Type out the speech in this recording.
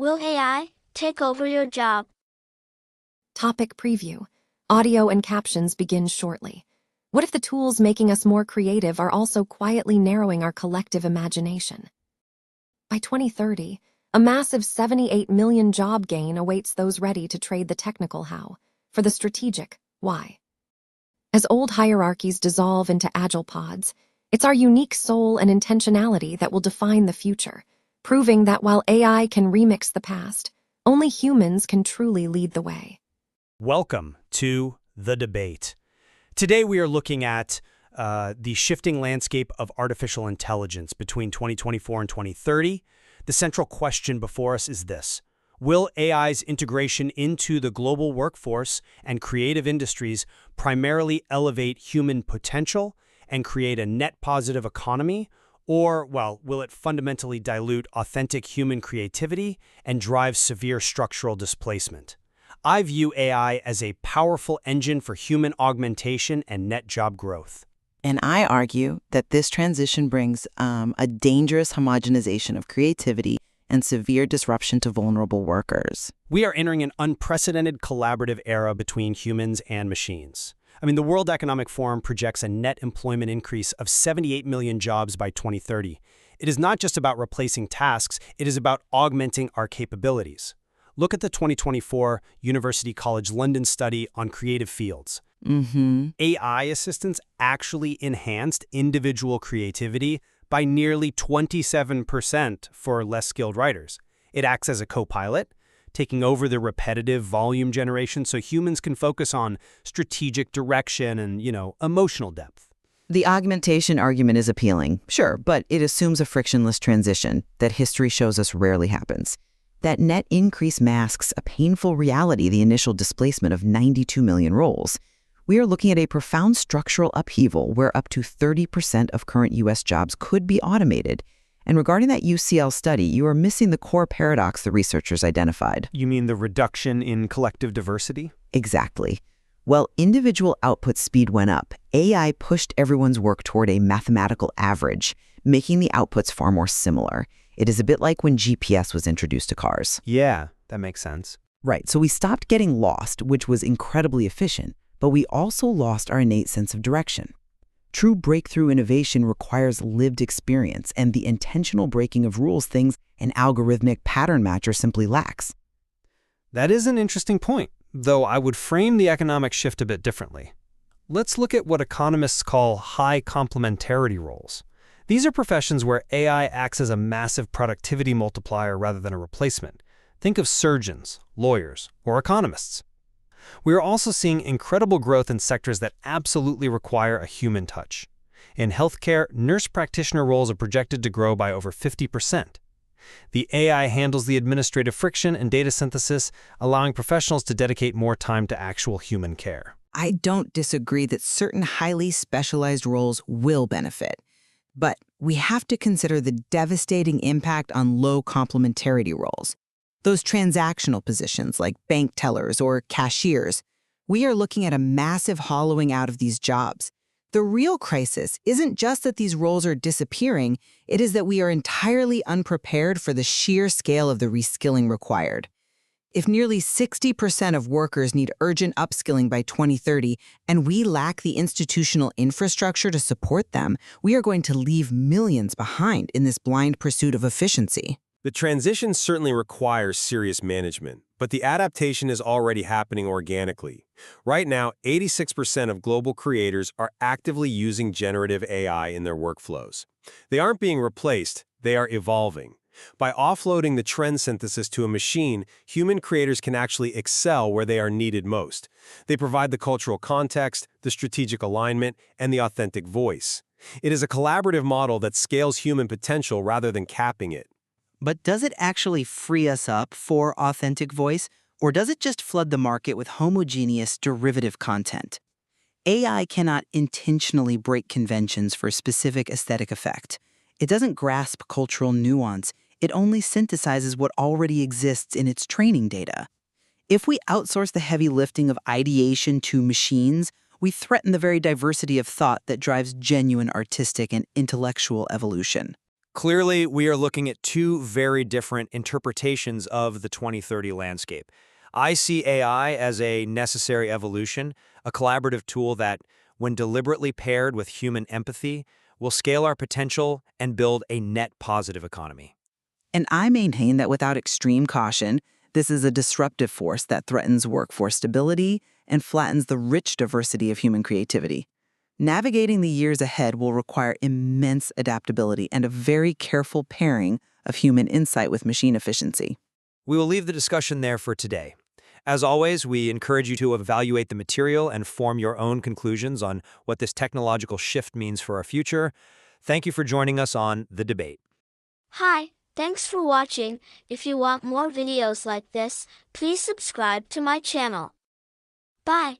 Will AI take over your job? Topic preview. Audio and captions begin shortly. What if the tools making us more creative are also quietly narrowing our collective imagination? By 2030, a massive 78 million job gain awaits those ready to trade the technical how for the strategic why. As old hierarchies dissolve into agile pods, it's our unique soul and intentionality that will define the future, proving that while AI can remix the past, only humans can truly lead the way. Welcome to The Debate. Today we are looking at the shifting landscape of artificial intelligence between 2024 and 2030. The central question before us is this: will AI's integration into the global workforce and creative industries primarily elevate human potential and create a net positive economy? Or, well, will it fundamentally dilute authentic human creativity and drive severe structural displacement? I view AI as a powerful engine for human augmentation and net job growth. And I argue that this transition brings a dangerous homogenization of creativity and severe disruption to vulnerable workers. We are entering an unprecedented collaborative era between humans and machines. The World Economic Forum projects a net employment increase of 78 million jobs by 2030. It is not just about replacing tasks, it is about augmenting our capabilities. Look at the 2024 University College London study on creative fields. AI assistants actually enhanced individual creativity by nearly 27% for less skilled writers. It acts as a co-pilot, taking over the repetitive volume generation so humans can focus on strategic direction and, emotional depth. The augmentation argument is appealing, sure, but it assumes a frictionless transition that history shows us rarely happens. That net increase masks a painful reality, the initial displacement of 92 million roles. We are looking at a profound structural upheaval where up to 30% of current U.S. jobs could be automated. And regarding that UCL study, you are missing the core paradox the researchers identified. You mean the reduction in collective diversity? Exactly. While individual output speed went up, AI pushed everyone's work toward a mathematical average, making the outputs far more similar. It is a bit like when GPS was introduced to cars. Yeah, that makes sense. Right, so we stopped getting lost, which was incredibly efficient, but we also lost our innate sense of direction. True breakthrough innovation requires lived experience and the intentional breaking of rules, things an algorithmic pattern matcher simply lacks. That is an interesting point, though I would frame the economic shift a bit differently. Let's look at what economists call high complementarity roles. These are professions where AI acts as a massive productivity multiplier rather than a replacement. Think of surgeons, lawyers, or economists. We are also seeing incredible growth in sectors that absolutely require a human touch. In healthcare, nurse practitioner roles are projected to grow by over 50%. The AI handles the administrative friction and data synthesis, allowing professionals to dedicate more time to actual human care. I don't disagree that certain highly specialized roles will benefit. But we have to consider the devastating impact on low complementarity roles. Those transactional positions like bank tellers or cashiers, we are looking at a massive hollowing out of these jobs. The real crisis isn't just that these roles are disappearing, it is that we are entirely unprepared for the sheer scale of the reskilling required. If nearly 60% of workers need urgent upskilling by 2030 and we lack the institutional infrastructure to support them, we are going to leave millions behind in this blind pursuit of efficiency. The transition certainly requires serious management, but the adaptation is already happening organically. Right now, 86% of global creators are actively using generative AI in their workflows. They aren't being replaced, they are evolving. By offloading the trend synthesis to a machine, human creators can actually excel where they are needed most. They provide the cultural context, the strategic alignment, and the authentic voice. It is a collaborative model that scales human potential rather than capping it. But does it actually free us up for authentic voice, or does it just flood the market with homogeneous derivative content? AI cannot intentionally break conventions for specific aesthetic effect. It doesn't grasp cultural nuance. It only synthesizes what already exists in its training data. If we outsource the heavy lifting of ideation to machines, we threaten the very diversity of thought that drives genuine artistic and intellectual evolution. Clearly, we are looking at two very different interpretations of the 2030 landscape. I see AI as a necessary evolution, a collaborative tool that, when deliberately paired with human empathy, will scale our potential and build a net positive economy. And I maintain that without extreme caution, this is a disruptive force that threatens workforce stability and flattens the rich diversity of human creativity. Navigating the years ahead will require immense adaptability and a very careful pairing of human insight with machine efficiency. We will leave the discussion there for today. As always, we encourage you to evaluate the material and form your own conclusions on what this technological shift means for our future. Thank you for joining us on The Debate. Hi, thanks for watching. If you want more videos like this, please subscribe to my channel. Bye.